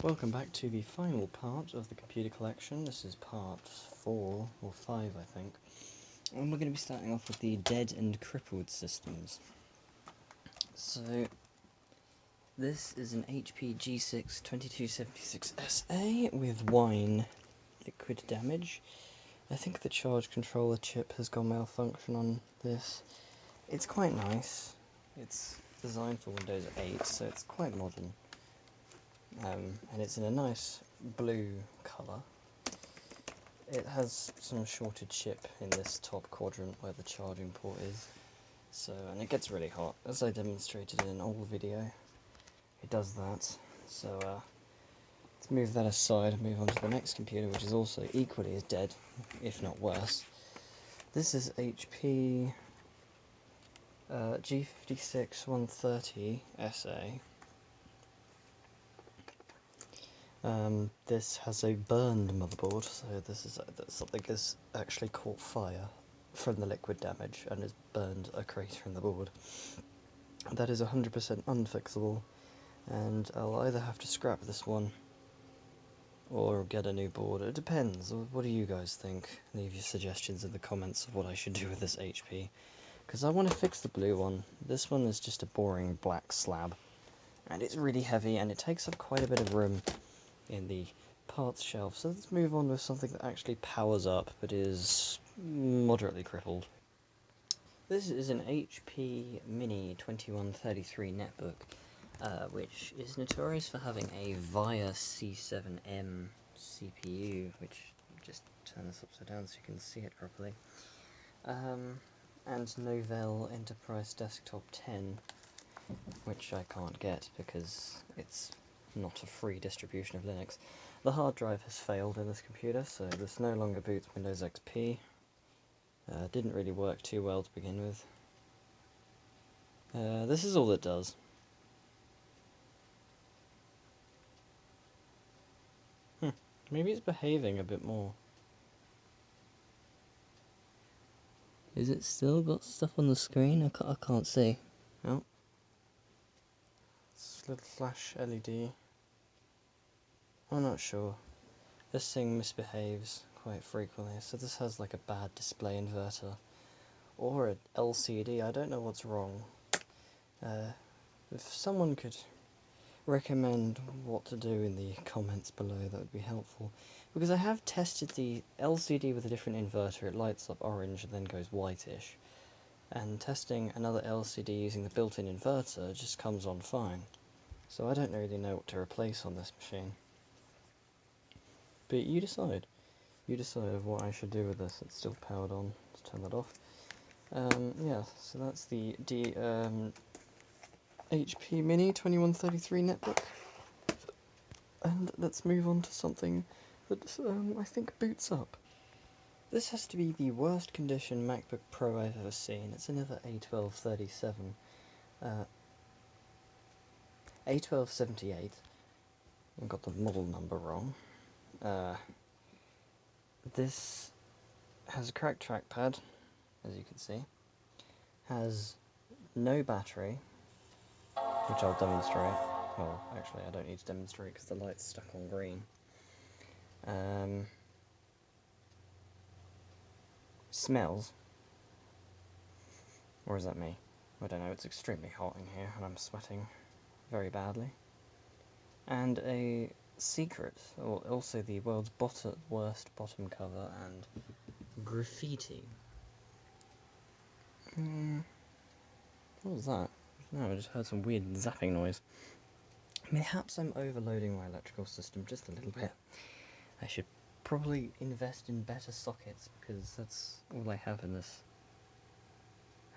Welcome back to the final part of the computer collection. This is part 4 or 5, I think. And we're going to be starting off with the dead and crippled systems. So, this is an HP G6 2276SA with wine liquid damage. I think the charge controller chip has gone malfunction on this. It's quite nice. It's designed for Windows 8, so it's quite modern. And it's in a nice blue colour. It has some shorted chip in this top quadrant where the charging port is. And it gets really hot, as I demonstrated in an old video. It does that. So let's move that aside and move on to the next computer, which is also equally as dead, if not worse. This is HP G56 130 SA. This has a burned motherboard, so this is something has actually caught fire from the liquid damage and has burned a crater in the board. That is 100% unfixable, and I'll either have to scrap this one or get a new board. It depends. What do you guys think? Leave your suggestions in the comments of what I should do with this HP, because I want to fix the blue one. This one is just a boring black slab, and it's really heavy and it takes up quite a bit of room in the parts shelf. So let's move on with something that actually powers up but is moderately crippled. This is an HP Mini 2133 netbook, which is notorious for having a VIA C7M CPU, which just turn this upside down so you can see it properly, and Novell Enterprise Desktop 10, which I can't get because it's not a free distribution of Linux. The hard drive has failed in this computer, so this no longer boots Windows XP. Didn't really work too well to begin with. This is all it does. Maybe it's behaving a bit more. Is it still got stuff on the screen? I can't see. Oh. It's a little flash LED. I'm not sure. This thing misbehaves quite frequently, so this has like a bad display inverter or an LCD. I don't know what's wrong. If someone could recommend what to do in the comments below, that would be helpful, because I have tested the LCD with a different inverter. It lights up orange and then goes whitish, and testing another LCD using the built-in inverter just comes on fine. So I don't really know what to replace on this machine. But you decide. You decide of what I should do with this. It's still powered on. Let's turn that off. Yeah, so that's the HP Mini 2133 netbook. And let's move on to something that I think boots up. This has to be the worst condition MacBook Pro I've ever seen. It's another A1237. A1278. I got the model number wrong. This has a cracked trackpad, as you can see, has no battery, which I'll demonstrate. Well, actually I don't need to demonstrate because the light's stuck on green. Smells. Or is that me? I don't know, it's extremely hot in here and I'm sweating very badly. And a secret, or also the world's worst bottom cover, and graffiti. What was that? No, I just heard some weird zapping noise. Perhaps I'm overloading my electrical system just a little bit. I should probably invest in better sockets, because that's all I have in this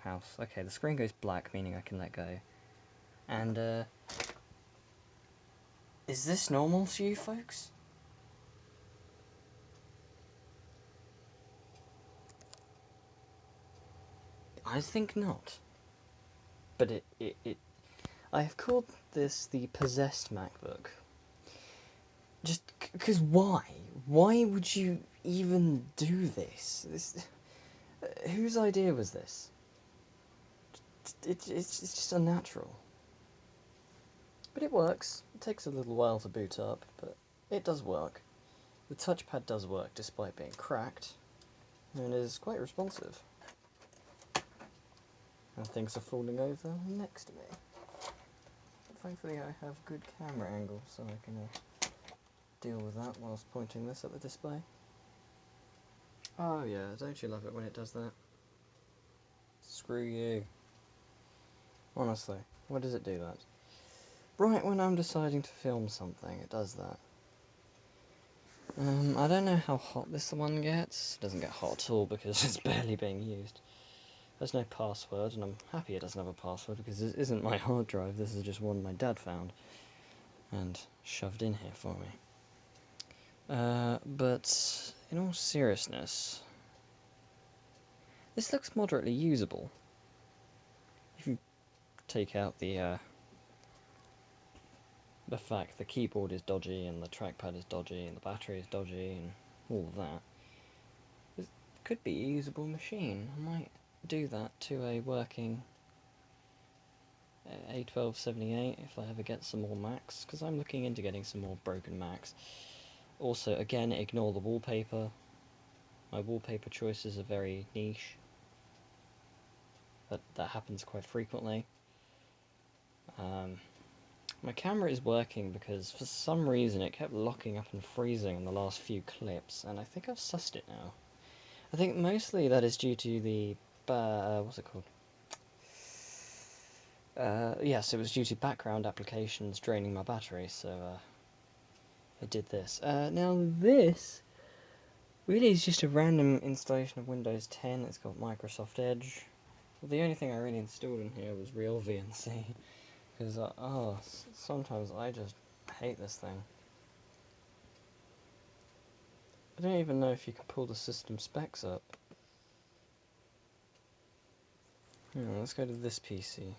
house. Okay, the screen goes black, meaning I can let go. And, is this normal to you folks? I think not. But I have called this the possessed MacBook. Just because why? Why would you even do this? Whose idea was this? It's just unnatural. But it works. It takes a little while to boot up, but it does work. The touchpad does work despite being cracked, and is quite responsive. And things are falling over next to me. Thankfully I have good camera angle, so I can deal with that whilst pointing this at the display. Oh yeah, don't you love it when it does that? Screw you. Honestly, why does it do that? Right when I'm deciding to film something, it does that. I don't know how hot this one gets. It doesn't get hot at all because it's barely being used. There's no password, and I'm happy it doesn't have a password because this isn't my hard drive, this is just one my dad found and shoved in here for me. But in all seriousness, this looks moderately usable. If you take out the fact the keyboard is dodgy and the trackpad is dodgy and the battery is dodgy and all of that, this could be a usable machine. I might do that to a working A1278 if I ever get some more Macs, because I'm looking into getting some more broken Macs. Also, again, ignore the wallpaper. My wallpaper choices are very niche, but that happens quite frequently. My camera is working because for some reason it kept locking up and freezing in the last few clips, and I think I've sussed it now. I think mostly that is due to the, what's it called? Yes, it was due to background applications draining my battery, so I did this. Now this really is just a random installation of Windows 10. It's got Microsoft Edge. Well, the only thing I really installed in here was Real VNC, because sometimes I just hate this thing. I don't even know if you can pull the system specs up. Let's go to this PC.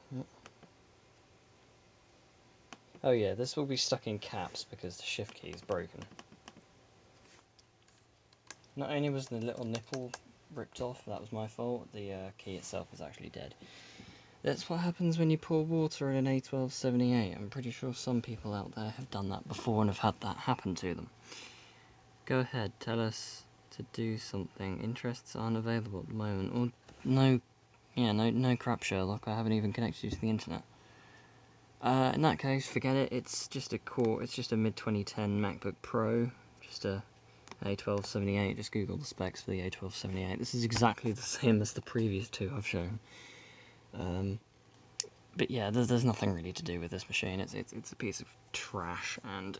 Oh yeah, this will be stuck in caps because the shift key is broken. Not only was the little nipple ripped off, that was my fault, the key itself is actually dead. That's what happens when you pour water in an A1278. I'm pretty sure some people out there have done that before and have had that happen to them. Go ahead, tell us to do something. Interests aren't available at the moment. Or no crap, Sherlock. I haven't even connected you to the internet. In that case, forget it. It's just a mid-2010 MacBook Pro. Just a A1278. Just Google the specs for the A1278. This is exactly the same as the previous two I've shown. But yeah, there's nothing really to do with this machine. It's a piece of trash, and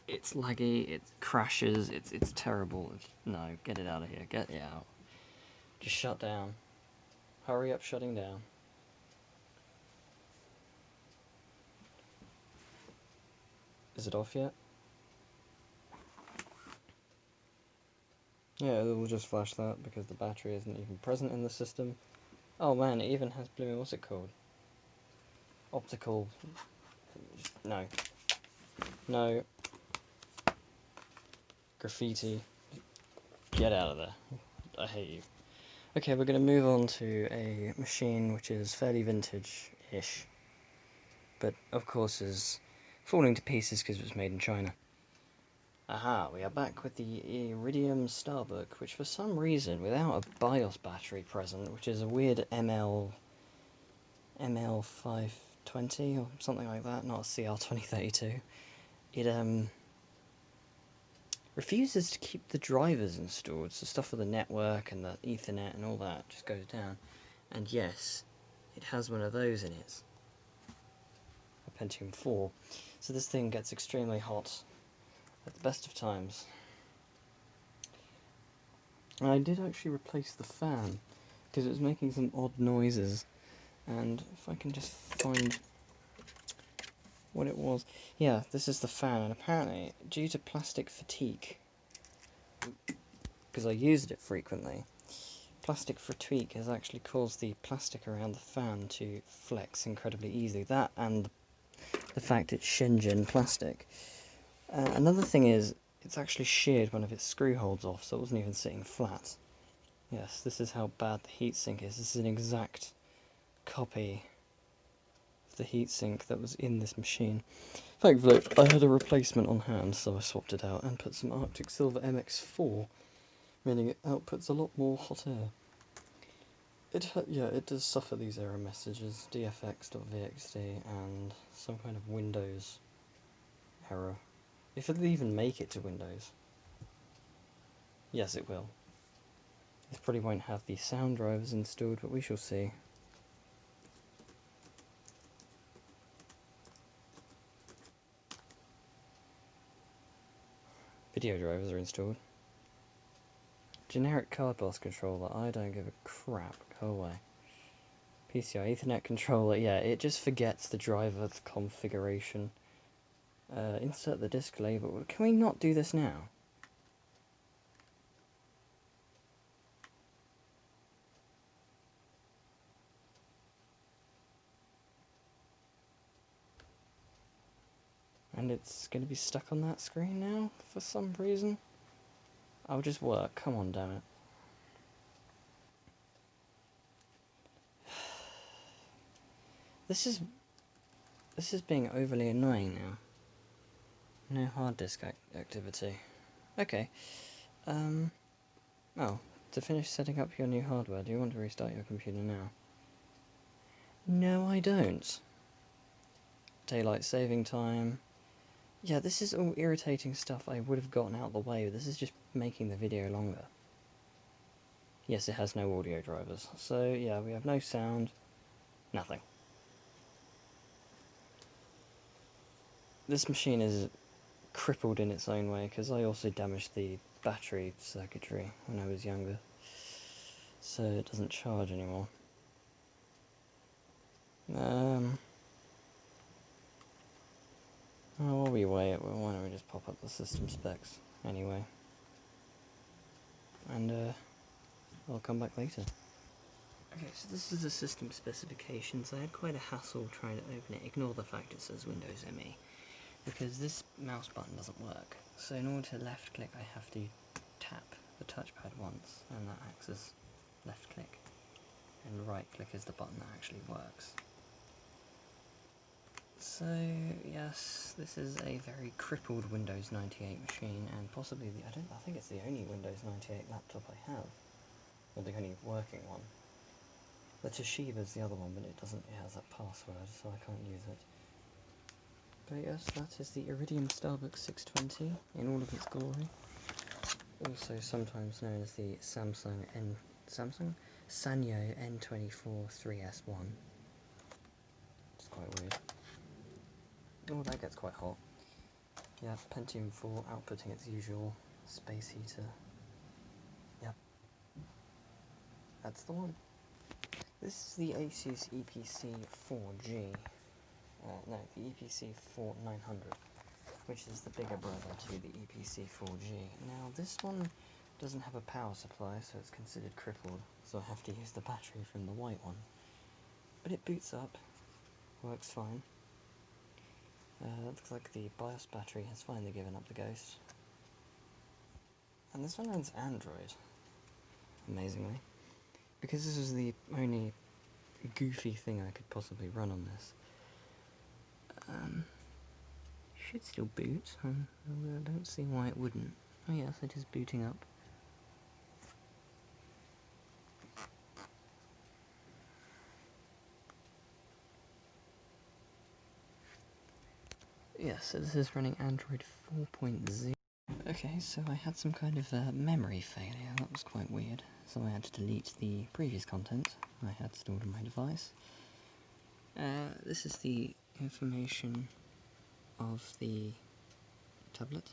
it's laggy, it crashes, it's terrible. No, get it out of here, get it out. Just shut down. Hurry up shutting down. Is it off yet? Yeah, it will just flash that because the battery isn't even present in the system. Oh man, it even has blooming, what's it called? Optical... No. No. Graffiti. Get out of there. I hate you. Okay, we're going to move on to a machine which is fairly vintage-ish, but of course is falling to pieces because it was made in China. Aha, we are back with the Iridium Starbuck, which for some reason, without a BIOS battery present, which is a weird ML520 or something like that, not a CR2032, it refuses to keep the drivers installed, so stuff for the network and the Ethernet and all that just goes down. And yes, it has one of those in it, a Pentium 4, so this thing gets extremely hot at the best of times. And I did actually replace the fan, because it was making some odd noises, and if I can just find what it was. Yeah, this is the fan, and apparently, due to plastic fatigue, because I used it frequently, plastic fatigue has actually caused the plastic around the fan to flex incredibly easily. That and the fact it's Shenzhen plastic. Another thing is, it's actually sheared one of its screw holes off, so it wasn't even sitting flat. Yes, this is how bad the heatsink is. This is an exact copy the heatsink that was in this machine. Thankfully, I had a replacement on hand, so I swapped it out and put some Arctic Silver MX4, meaning it outputs a lot more hot air. It does suffer these error messages, dfx.vxt and some kind of Windows error. If it'll even make it to Windows. Yes, it will. This probably won't have the sound drivers installed, but we shall see. Video drivers are installed. Generic card bus controller, I don't give a crap, go away. PCI Ethernet controller, yeah, it just forgets the driver configuration. Insert the disk label. Can we not do this now? And it's going to be stuck on that screen now, for some reason. I'll just work, come on, damn it. This is being overly annoying now. No hard disk activity. Okay. Oh, to finish setting up your new hardware, do you want to restart your computer now? No, I don't. Daylight saving time. Yeah, this is all irritating stuff I would have gotten out of the way, but this is just making the video longer. Yes, it has no audio drivers. So, yeah, we have no sound. Nothing. This machine is crippled in its own way, because I also damaged the battery circuitry when I was younger. So it doesn't charge anymore. Oh, while we wait, why don't we just pop up the system specs anyway? And I'll come back later. Okay, so this is the system specifications. I had quite a hassle trying to open it. Ignore the fact it says Windows ME, because this mouse button doesn't work. So in order to left click, I have to tap the touchpad once, and that acts as left click. And right click is the button that actually works. So, yes, this is a very crippled Windows 98 machine, and possibly I think it's the only Windows 98 laptop I have. Or the only working one. The Toshiba's the other one, but it has that password, so I can't use it. But yes, that is the Iridium Starbuck 620 in all of its glory. Also sometimes known as the Sanyo N24 3S1. It's quite weird. Oh, that gets quite hot. Yeah, Pentium 4 outputting its usual space heater. Yep. That's the one. This is the Asus EPC 4G. No, the EPC 4900, which is the bigger brother to the EPC 4G. Now, this one doesn't have a power supply, so it's considered crippled, so I have to use the battery from the white one. But it boots up, works fine. Looks like the BIOS battery has finally given up the ghost. And this one runs Android, amazingly. Because this is the only goofy thing I could possibly run on this. Should still boot, I don't see why it wouldn't. Oh yes, it is booting up. Yes, so this is running Android 4.0. Okay, so I had some kind of memory failure, that was quite weird. So I had to delete the previous content I had stored on my device. This is the information of the tablet.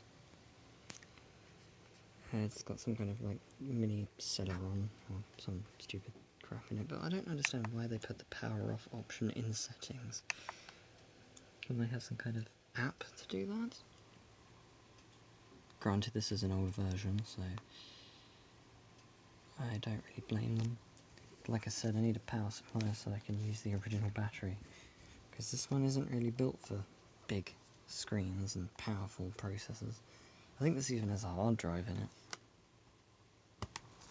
It's got some kind of like mini Celeron or some stupid crap in it, but I don't understand why they put the power off option in settings. Can they have some kind of app to do that? Granted, this is an old version, so I don't really blame them. Like I said, I need a power supply so I can use the original battery, because this one isn't really built for big screens and powerful processors. I think this even has a hard drive in it.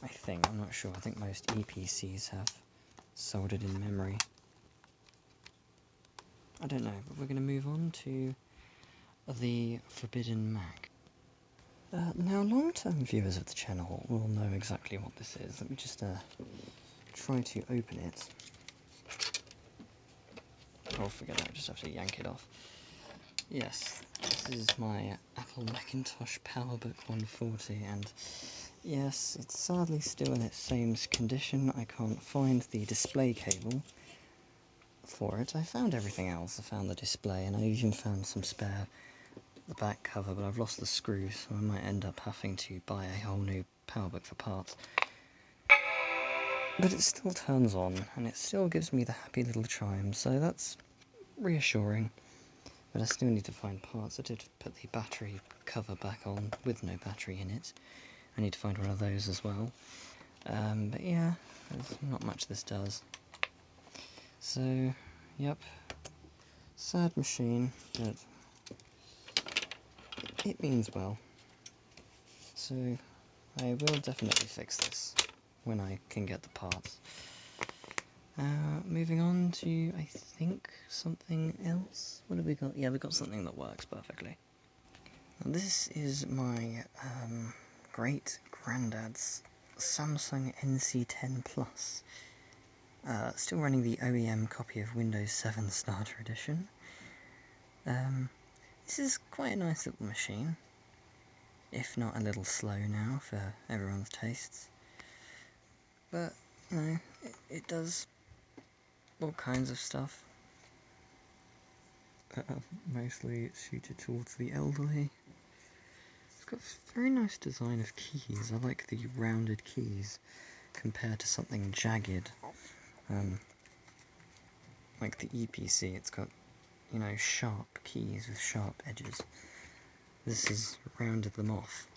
I think, I'm not sure, I think most EPCs have soldered in memory. I don't know, but we're going to move on to the Forbidden Mac. Now, long-term viewers of the channel will know exactly what this is. Let me just try to open it. Oh, forget that, I just have to yank it off. Yes, this is my Apple Macintosh PowerBook 140, and yes, it's sadly still in its same condition. I can't find the display cable for it. I found everything else. I found the display, and I even found some spare the back cover, but I've lost the screws, so I might end up having to buy a whole new PowerBook for parts. But it still turns on, and it still gives me the happy little chime, so that's reassuring. But I still need to find parts. I did put the battery cover back on with no battery in it. I need to find one of those as well. But yeah, there's not much this does. So, yep, sad machine, but it means well. So, I will definitely fix this when I can get the parts. Moving on to, I think, something else. What have we got? Yeah, we've got something that works perfectly. Now, this is my great-granddad's Samsung NC10 Plus. Still running the OEM copy of Windows 7 Starter Edition. This is quite a nice little machine, if not a little slow now for everyone's tastes. But, you know, it does all kinds of stuff. Mostly it's suited towards the elderly. It's got a very nice design of keys. I like the rounded keys compared to something jagged. Like the EPC, it's got, you know, sharp keys with sharp edges. This has rounded them off,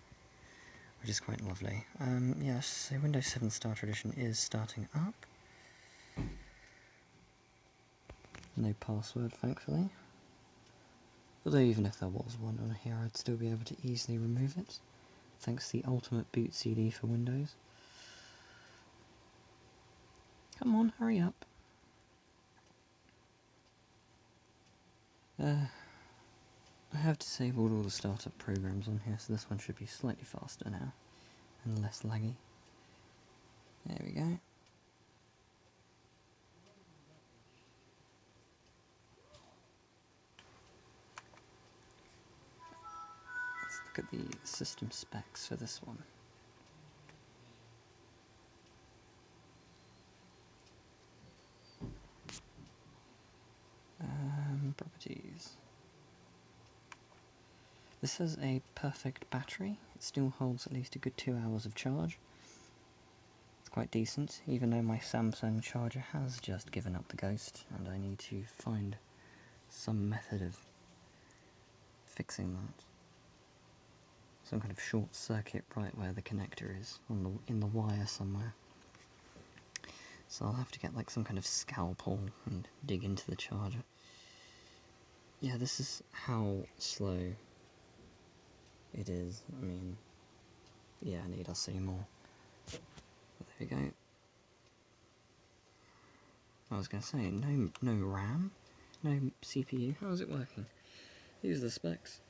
which is quite lovely. Yes, so Windows 7 Starter Edition is starting up. No password, thankfully. Although even if there was one on here, I'd still be able to easily remove it, thanks to the Ultimate Boot CD for Windows. Come on, hurry up. I have disabled all the startup programs on here, so this one should be slightly faster now, and less laggy. There we go. Let's look at the system specs for this one. Properties. This has a perfect battery. It still holds at least a good 2 hours of charge. It's quite decent, even though my Samsung charger has just given up the ghost, and I need to find some method of fixing that. Some kind of short circuit right where the connector is, in the wire somewhere. So I'll have to get like some kind of scalpel and dig into the charger. Yeah, this is how slow it is. I mean, yeah, need I say more? But there we go. I was going to say, no RAM, no CPU. How is it working? These are the specs.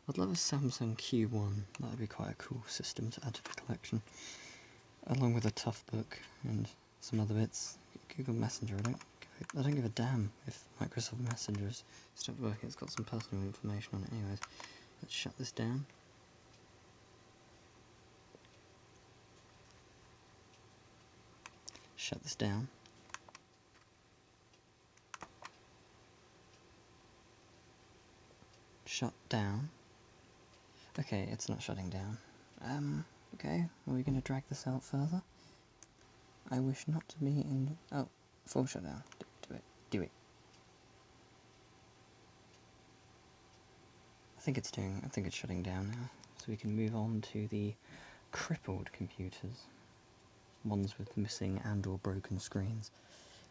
I'd love a Samsung Q1. That would be quite a cool system to add to the collection, along with a Toughbook and some other bits. Google Messenger. I don't give a damn if Microsoft Messenger has stopped working. It's got some personal information on it anyways. Let's shut this down. Shut this down. Shut down. Okay, it's not shutting down. Okay, are we going to drag this out further? I wish not to be in... Oh, full shutdown. Do it. I think it's shutting down now, so we can move on to the crippled computers. Ones with missing and or broken screens,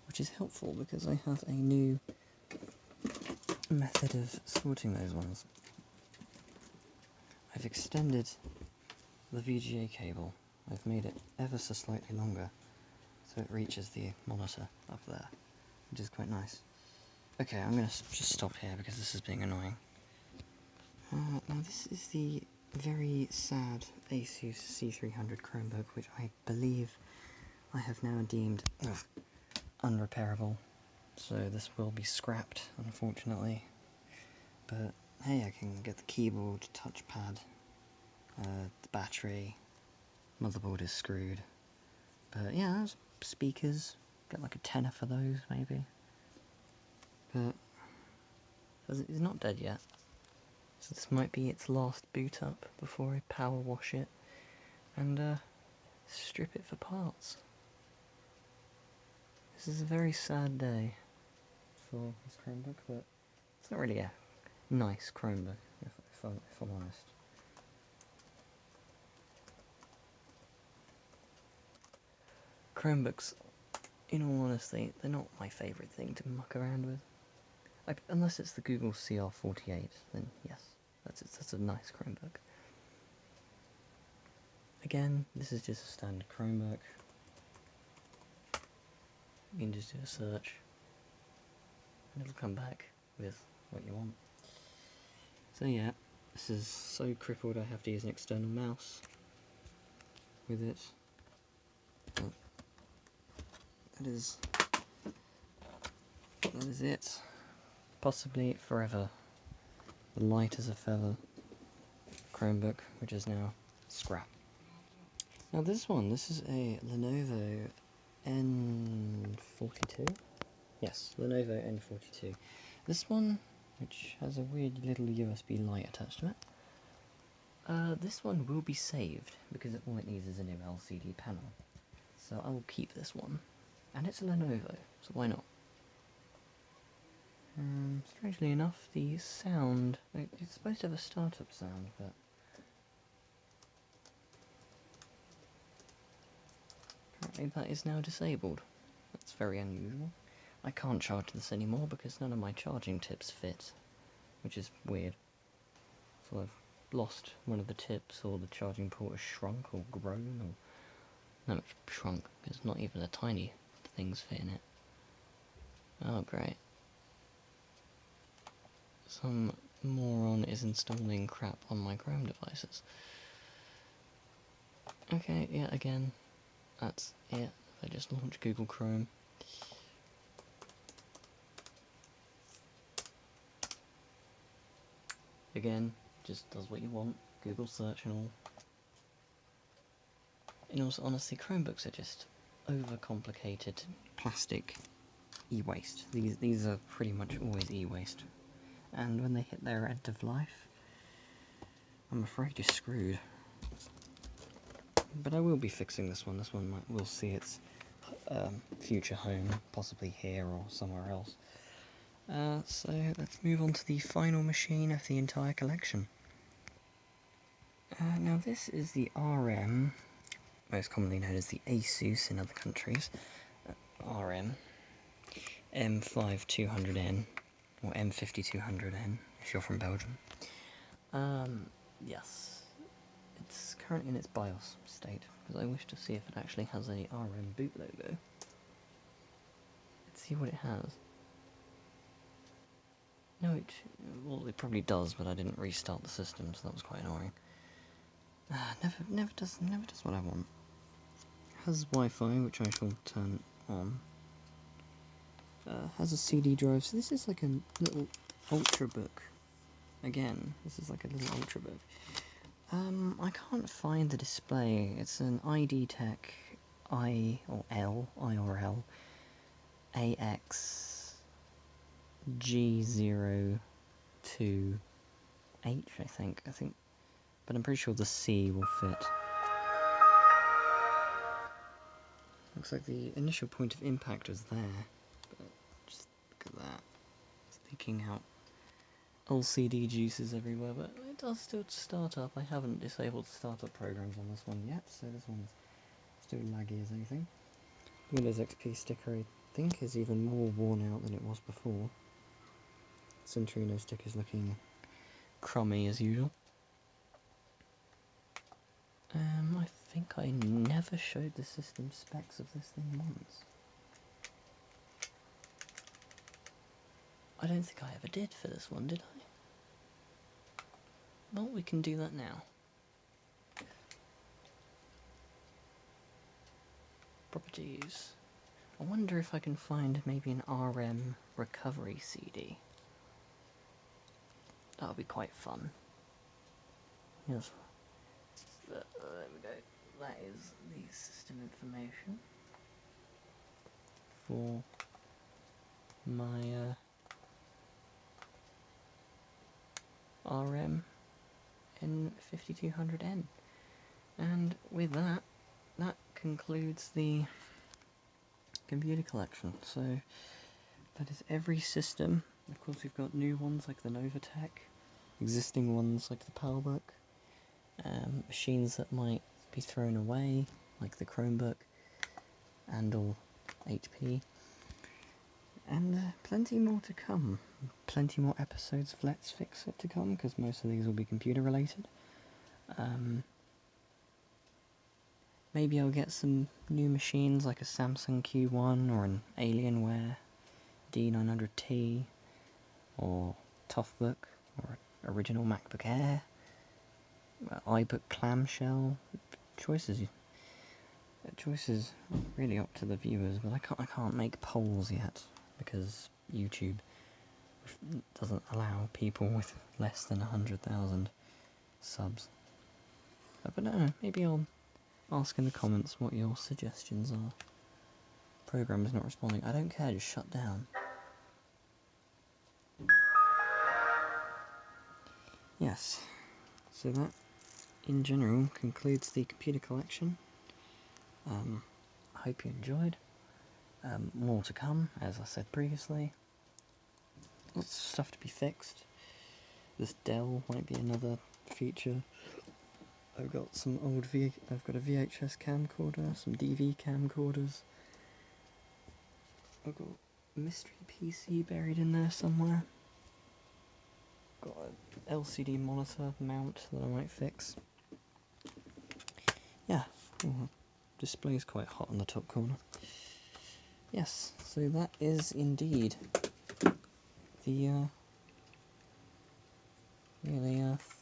which is helpful because I have a new method of sorting those ones. I've extended the VGA cable. I've made it ever so slightly longer, so it reaches the monitor up there, which is quite nice. Okay, I'm gonna just stop here because this is being annoying. Now this is the very sad Asus C300 Chromebook, which I believe I have now deemed unrepairable. So this will be scrapped, unfortunately. But hey, I can get the keyboard, touchpad, the battery, motherboard is screwed. But yeah, speakers, get like a tenner for those maybe. But it's not dead yet. So this might be its last boot up before I power wash it and strip it for parts. This is a very sad day for this Chromebook, but it's not really a nice Chromebook, if I'm honest. Chromebooks, in all honesty, they're not my favourite thing to muck around with. Unless it's the Google CR48, then yes, that's a nice Chromebook. Again, this is just a standard Chromebook. You can just do a search, and it'll come back with what you want. So yeah, this is so crippled I have to use an external mouse with it. But that is it. Possibly forever. The light as a feather Chromebook, which is now scrap. Now this is a Lenovo N42? Yes, Lenovo N42. This one, which has a weird little USB light attached to it, this one will be saved, because all it needs is a new LCD panel. So I will keep this one. And it's a Lenovo, so why not? Strangely enough, the sound, it's supposed to have a startup sound, but apparently that is now disabled. That's very unusual. I can't charge this anymore because none of my charging tips fit, which is weird. So I've lost one of the tips, or the charging port has shrunk or grown, or no, it's shrunk because not even the tiny things fit in it. Oh great. Some moron is installing crap on my Chrome devices. Okay, yeah, again, that's it. I just launch Google Chrome. Again, just does what you want, Google search and all. In all honesty, Chromebooks are just overcomplicated plastic e-waste. These are pretty much always e-waste. And when they hit their end of life, I'm afraid you're screwed. But I will be fixing this one. This one will see its future home, possibly here or somewhere else. So let's move on to the final machine of the entire collection. Now this is the RM, most commonly known as the Asus in other countries, RM M5200N, or M5200N if you're from Belgium. Yes, it's currently in its BIOS state, because I wish to see if it actually has a RM boot logo. Let's see what it has. No, well, it probably does, but I didn't restart the system, so that was quite annoying. Never does what I want. It has Wi-Fi, which I shall turn on. Has a CD drive, so this is like a little ultrabook. Again, this is like a little ultrabook. I can't find the display. It's an ID Tech I or L AX G02H, I think, but I'm pretty sure the C will fit. Looks like the initial point of impact was there, but just look at that. It's leaking out LCD juices everywhere, but it does still start up. I haven't disabled startup programs on this one yet, so this one's still laggy as anything. Windows XP sticker, I think, is even more worn out than it was before. Centrino sticker's looking crummy as usual. I think I never showed the system specs of this thing once. I don't think I ever did for this one, did I? Well, we can do that now. Properties. I wonder if I can find maybe an RM recovery CD. That would be quite fun. Yes. There we go. That is the system information for my RM N5200N. And with that, that concludes the computer collection. So that is every system. Of course, we've got new ones like the Novatech, existing ones like the PowerBook, machines that might be thrown away like the Chromebook and all HP, and plenty more to come. Plenty more episodes of Let's Fix It to come, because most of these will be computer related. Maybe I'll get some new machines like a Samsung Q1 or an Alienware D900T or Toughbook or original MacBook Air, iBook clamshell. Choices really up to the viewers, but I can't make polls yet because YouTube doesn't allow people with less than 100,000 subs. But no, maybe I'll ask in the comments what your suggestions are. Program is not responding. I don't care, just shut down. Yes, so that in general concludes the computer collection. I hope you enjoyed. More to come, as I said previously. Lots of stuff to be fixed. This Dell might be another feature. I've got a VHS camcorder, some DV camcorders. I've got a mystery PC buried in there somewhere. Got an LCD monitor mount that I might fix. Yeah, display's quite hot on the top corner. Yes, so that is indeed the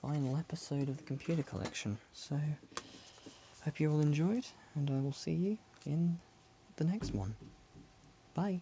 final episode of the computer collection. So, hope you all enjoyed, and I will see you in the next one. Bye.